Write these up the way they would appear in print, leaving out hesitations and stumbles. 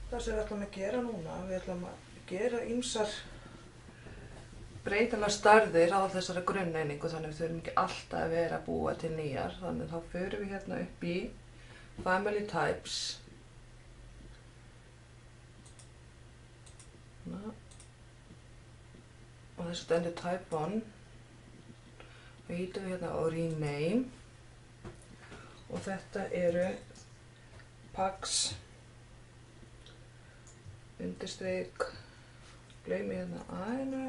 Það sem við ætlum að gera núna, við ætlum að gera ýmsar breytilegar stærðir á þessari grunneiningu, þannig við þurfum ekki alltaf að vera að búa til nýjar. Þannig þá förum við hérna upp í Family Types. Og þessi stendur Type 1. Og ítum við hérna á Rename. Og þetta eru Pax undirstrik, gleymi hérna A-inu,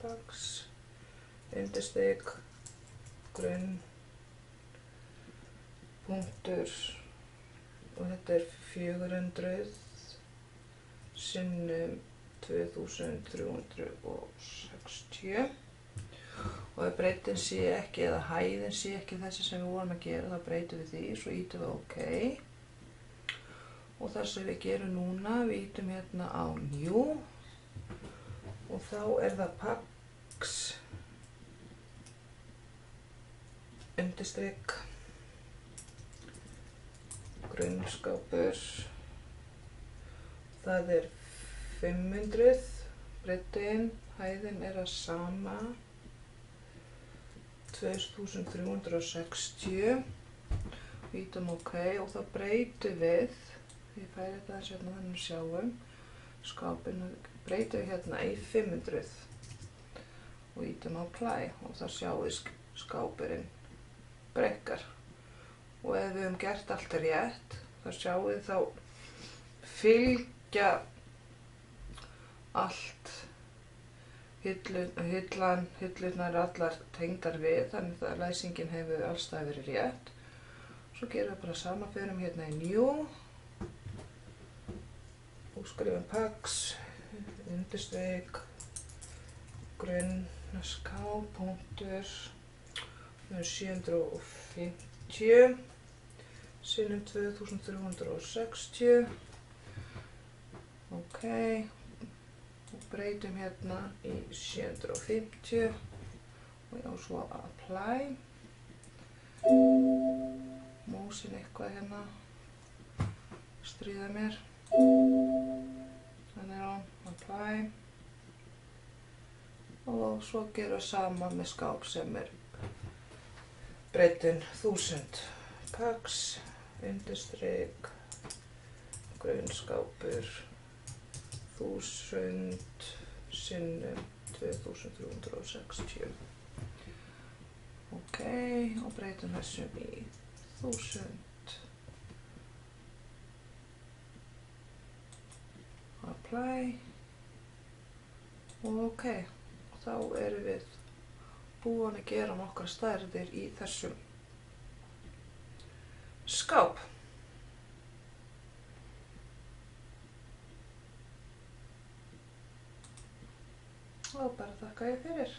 Pax undirstrik grunn punktur og þetta er 400 sinnum 2360 og ef breiddin sé ekki eða hæðin sé ekki þessi sem við vorum að gera þá breytum við því, svo ítum við OK. Og það sem við gerum núna, við ítum hérna á New og þá er það Pax undirstrik grunnskápur, það er 500, breiddin, hæðin er að sama, 2360, við ítum OK og þá breytum við, ég færi þetta aðeins hérna þannig að sjáum, skápinu breytum við hérna í 500 og ítum á Apply og það sjáum við skápurinn breikkar. Og ef við höfum gert allt rétt, þá sjáum við þá fylgja allt hillurnar allar tengdar við, þannig að læsingin hefur allstað verið rétt. Svo gerum við bara sama, förum hérna í New og skrifum Pax undirstrik grunnská punktur 750 sinnum 2360. OK, og breytum hérna í 750 og já, svo Apply. Músin eitthvað hérna stríða mér. Þannig á Apply. Og svo gerum við sama með skáp sem er breiddin 1000. Pax undirstrik grunnskápur 1000 sinnum 2360. OK, og breytum þessum í 1000. Apply. Og OK, og þá erum við búin að gera nokkrar stærðir í þessum skáp. Og bara þakka ég fyrir.